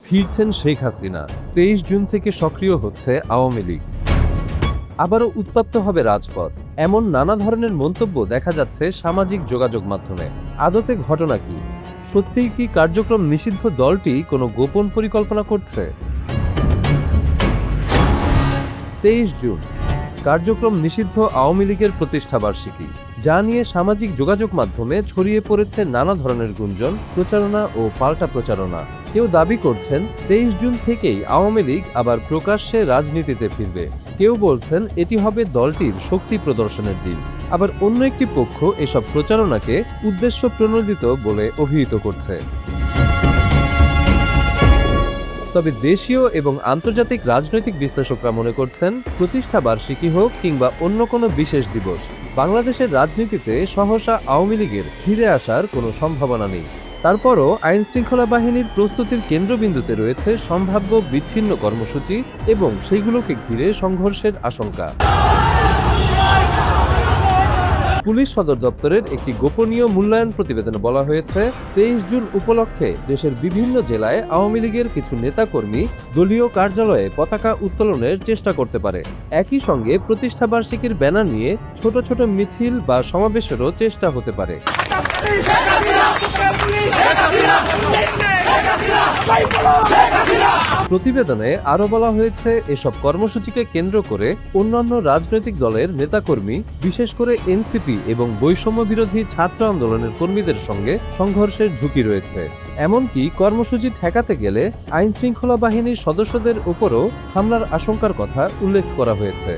ফিরছেন শেখ হাসিনা। 23 জুন থেকে সক্রিয় হচ্ছে আওয়ামী লীগ। আবারও উত্তপ্ত হবে রাজপথ, এমন নানা ধরনের মন্তব্য দেখা যাচ্ছে সামাজিক যোগাযোগ মাধ্যমে। আদতে ঘটনা কি? সত্যিই কি কার্যক্রম নিষিদ্ধ দলটি কোনো গোপন পরিকল্পনা করছে? 23 জুন কার্যক্রম নিষিদ্ধ আওয়ামী লীগের প্রতিষ্ঠাবার্ষিকী, যা নিয়ে সামাজিক যোগাযোগ মাধ্যমে ছড়িয়ে পড়েছে নানা ধরনের গুঞ্জন, প্রচারণা ও পাল্টা প্রচারণা। কেউ দাবি করছেন 23 জুন থেকেই আওয়ামী লীগ আবার প্রকাশ্যে রাজনীতিতে ফিরবে। কেউ বলছেন এটি হবে দলটির শক্তি প্রদর্শনের দিন। আবার অন্য একটি পক্ষ এসব প্রচারণাকে উদ্দেশ্য প্রণোদিত বলে অভিহিত করছে। তবে দেশীয় এবং আন্তর্জাতিক রাজনৈতিক বিশ্লেষকরা মনে করছেন, প্রতিষ্ঠা বার্ষিকী হোক কিংবা অন্য কোনো বিশেষ দিবস, বাংলাদেশের রাজনীতিতে সহসা আওয়ামী লীগের ফিরে আসার কোনো সম্ভাবনা নেই। তারপরও আইনশৃঙ্খলা বাহিনীর প্রস্তুতির কেন্দ্রবিন্দুতে রয়েছে সম্ভাব্য বিচ্ছিন্ন কর্মসূচি এবং সেইগুলোকে ঘিরে সংঘর্ষের আশঙ্কা। পুলিশ সদর দপ্তরের একটি গোপনীয় মূল্যায়ন প্রতিবেদনে বলা হয়েছে, 23 জুন উপলক্ষে দেশের বিভিন্ন জেলায় আওয়ামী লীগের কিছু নেতাকর্মী দলীয় কার্যালয়ে পতাকা উত্তোলনের চেষ্টা করতে পারে। একই সঙ্গে প্রতিষ্ঠাবার্ষিকীর ব্যানার নিয়ে ছোট ছোট মিছিল বা সমাবেশেরও চেষ্টা হতে পারে। প্রতিবেদনে আরও বলা হয়েছে, এসব কর্মসূচিকে কেন্দ্র করে অন্যান্য রাজনৈতিক দলের নেতাকর্মী, বিশেষ করে এনসিপি এবং বৈষম্য বিরোধী ছাত্র আন্দোলনের কর্মীদের সঙ্গে সংঘর্ষের ঝুঁকি রয়েছে। এমনকি কর্মসূচি ঠেকাতে গেলে আইনশৃঙ্খলা বাহিনীর সদস্যদের উপরও হামলার আশঙ্কার কথা উল্লেখ করা হয়েছে।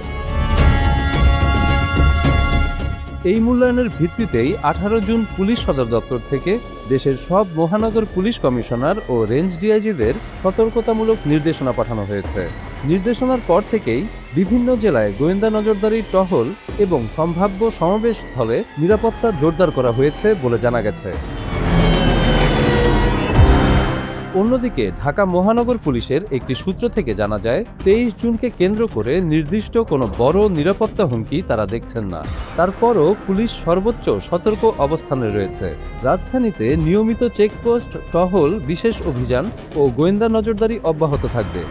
এই মূল্যায়নের ভিত্তিতেই 18 জুন পুলিশ সদর দপ্তর থেকে দেশের সব মহানগর পুলিশ কমিশনার ও রেঞ্জ ডিআইজিদের সতর্কতামূলক নির্দেশনা পাঠানো হয়েছে। নির্দেশনার পর থেকেই বিভিন্ন জেলায় গোয়েন্দা নজরদারি, টহল এবং সম্ভাব্য সমাবেশ স্থলে নিরাপত্তা জোরদার করা হয়েছে বলে জানা গেছে। অন্যদিকে ঢাকা মহানগর পুলিশের একটি সূত্র থেকে জানা যায়, 23 জুনকে কেন্দ্র করে নির্দিষ্ট কোনো বড় নিরাপত্তা হুমকি তারা দেখছেন না। তারপরও পুলিশ সর্বোচ্চ সতর্ক অবস্থানে রয়েছে। রাজধানীতে নিয়মিত চেকপোস্ট, টহল, বিশেষ অভিযান ও গোয়েন্দা নজরদারি অব্যাহত থাকবে।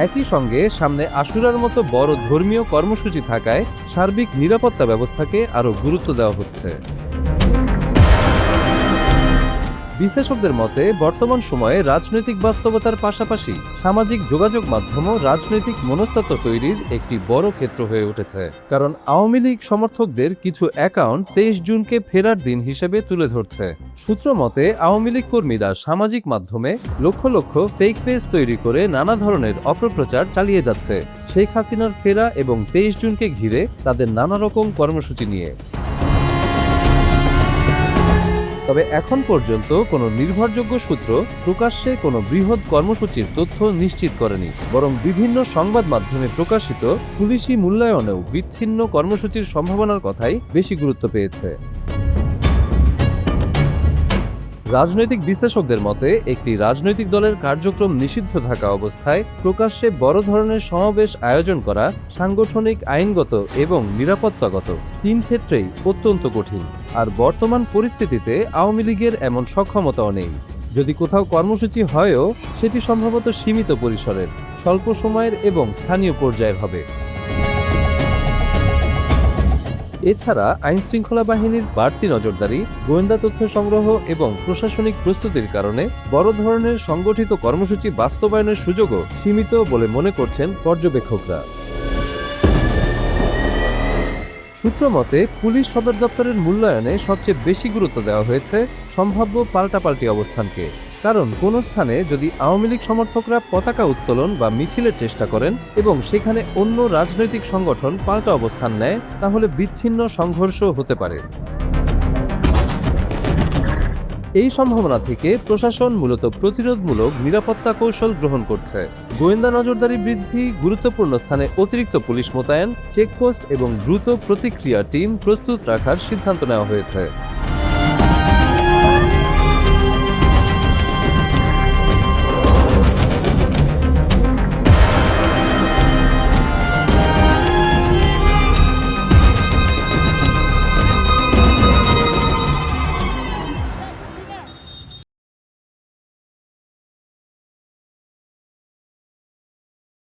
একই সঙ্গে সামনে আশুরার মতো বড় ধর্মীয় কর্মসূচি থাকায় সার্বিক নিরাপত্তা ব্যবস্থাকে আরও গুরুত্ব দেওয়া হচ্ছে। বিশ্লেষকদের মতে, বর্তমান সময়ে রাজনৈতিক বাস্তবতার পাশাপাশি সামাজিক যোগাযোগ মাধ্যমও রাজনৈতিক মনস্তত্ত্ব তৈরির একটি বড় ক্ষেত্র হয়ে উঠেছে। কারণ আওয়ামী লীগ সমর্থকদের কিছু অ্যাকাউন্ট 23 জুনকে ফেরার দিন হিসেবে তুলে ধরছে। সূত্র মতে, আওয়ামী লীগ কর্মীরা সামাজিক মাধ্যমে লক্ষ লক্ষ ফেক পেজ তৈরি করে নানা ধরনের অপপ্রচার চালিয়ে যাচ্ছে শেখ হাসিনার ফেরা এবং 23 জুনকে ঘিরে তাদের নানা রকম কর্মসূচি নিয়ে। তবে এখন পর্যন্ত কোনো নির্ভরযোগ্য সূত্র প্রকাশ্যে কোনো বৃহৎ কর্মসূচির তথ্য নিশ্চিত করেনি, বরং বিভিন্ন সংবাদ মাধ্যমে প্রকাশিত পুলিশি মূল্যায়নেও বিচ্ছিন্ন কর্মসূচির সম্ভাবনার কথাই বেশি গুরুত্ব পেয়েছে। রাজনৈতিক বিশ্লেষকদের মতে, একটি রাজনৈতিক দলের কার্যক্রম নিষিদ্ধ থাকা অবস্থায় প্রকাশ্যে বড় ধরনের সমাবেশ আয়োজন করা সাংগঠনিক, আইনগত এবং নিরাপত্তাগত তিন ক্ষেত্রেই অত্যন্ত কঠিন। আর বর্তমান পরিস্থিতিতে আওয়ামী লীগের এমন সক্ষমতাও নেই। যদি কোথাও কর্মসূচি হয়ও, সেটি সম্ভবত সীমিত পরিসরের, স্বল্প সময়ের এবং স্থানীয় পর্যায়ের হবে। এছাড়া আইনশৃঙ্খলা বাহিনীর বাড়তি নজরদারি, গোয়েন্দা তথ্য সংগ্রহ এবং প্রশাসনিক প্রস্তুতির কারণে বড় ধরনের সংগঠিত কর্মসূচি বাস্তবায়নের সুযোগও সীমিত বলে মনে করছেন পর্যবেক্ষকরা। সূত্র মতে, পুলিশ সদর দপ্তরের মূল্যায়নে সবচেয়ে বেশি গুরুত্ব দেওয়া হয়েছে সম্ভাব্য পাল্টাপাল্টি অবস্থানকে। কারণ কোনো স্থানে যদি আওয়ামী লীগ সমর্থকরা পতাকা উত্তোলন বা মিছিলের চেষ্টা করেন এবং সেখানে অন্য রাজনৈতিক সংগঠন পাল্টা অবস্থান নেয়, তাহলে বিচ্ছিন্ন সংঘর্ষ হতে পারে। এই সম্ভাবনা থেকে প্রশাসন মূলত প্রতিরোধমূলক নিরাপত্তা কৌশল গ্রহণ করছে। গোয়েন্দা নজরদারি বৃদ্ধি, গুরুত্বপূর্ণ স্থানে অতিরিক্ত পুলিশ মোতায়েন, চেকপোস্ট এবং দ্রুত প্রতিক্রিয়া টিম প্রস্তুত রাখার সিদ্ধান্ত নেওয়া হয়েছে।